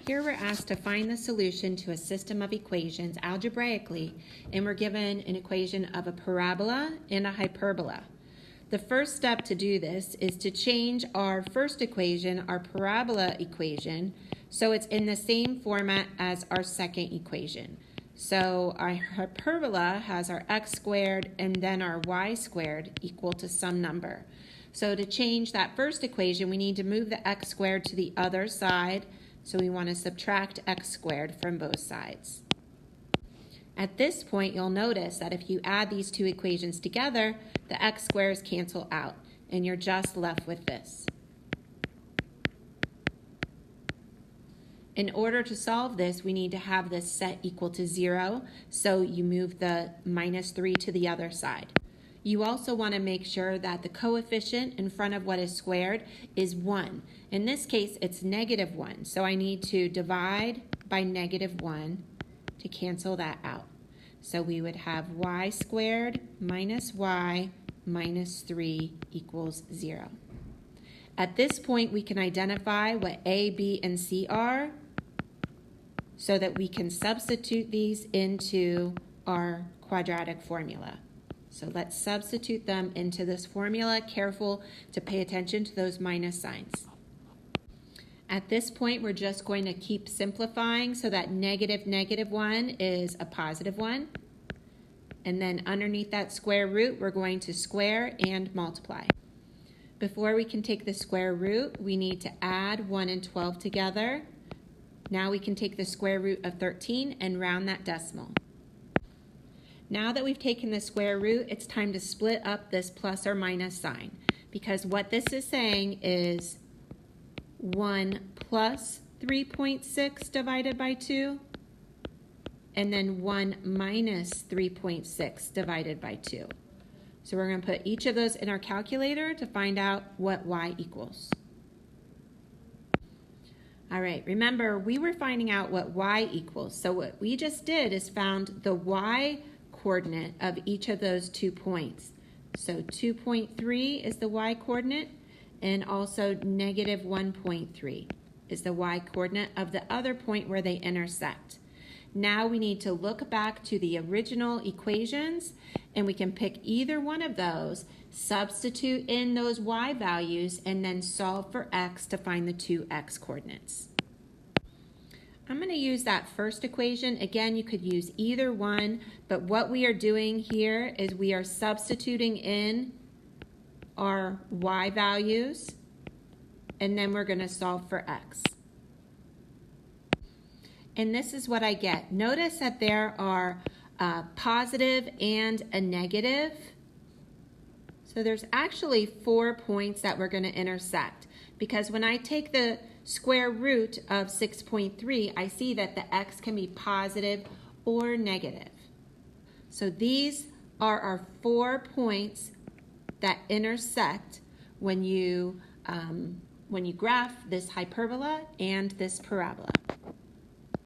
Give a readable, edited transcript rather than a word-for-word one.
Here we're asked to find the solution to a system of equations algebraically, and we're given an equation of a parabola and a hyperbola. The first step to do this is to change our first equation, our parabola equation, so it's in the same format as our second equation. So our hyperbola has our x squared and then our y squared equal to some number. So to change that first equation, we need to move the x squared to the other side. So we want to subtract x squared from both sides. At this point, you'll notice that if you add these two equations together, the x squares cancel out, and you're just left with this. In order to solve this, we need to have this set equal to 0, so you move the -3 to the other side. You also want to make sure that the coefficient in front of what is squared is 1. In this case, it's -1, so I need to divide by -1 to cancel that out. So we would have y squared minus y minus 3 equals 0. At this point, we can identify what a, b, and c are so that we can substitute these into our quadratic formula. So let's substitute them into this formula. Careful to pay attention to those minus signs. At this point, we're just going to keep simplifying so that -1 is a +1. And then underneath that square root, we're going to square and multiply. Before we can take the square root, we need to add 1 and 12 together. Now we can take the square root of 13 and round that decimal. Now that we've taken the square root, it's time to split up this plus or minus sign, because what this is saying is 1 plus 3.6 divided by 2, and then 1 minus 3.6 divided by 2. So we're going to put each of those in our calculator to find out what y equals. All right, remember, we were finding out what y equals. So what we just did is found the y coordinate of each of those 2 points. So 2.3 is the y coordinate, and also -1.3 is the y coordinate of the other point where they intersect. Now we need to look back to the original equations, and we can pick either one of those, substitute in those y values, and then solve for x to find the two x coordinates. I'm going to use that first equation. Again, you could use either one, but what we are doing here is we are substituting in our y values, and then we're going to solve for x. And this is what I get. Notice that there are a positive and a negative. So there's actually 4 points that we're going to intersect, because when I take the square root of 6.3, I see that the x can be positive or negative. So these are our 4 points that intersect when you graph this hyperbola and this parabola.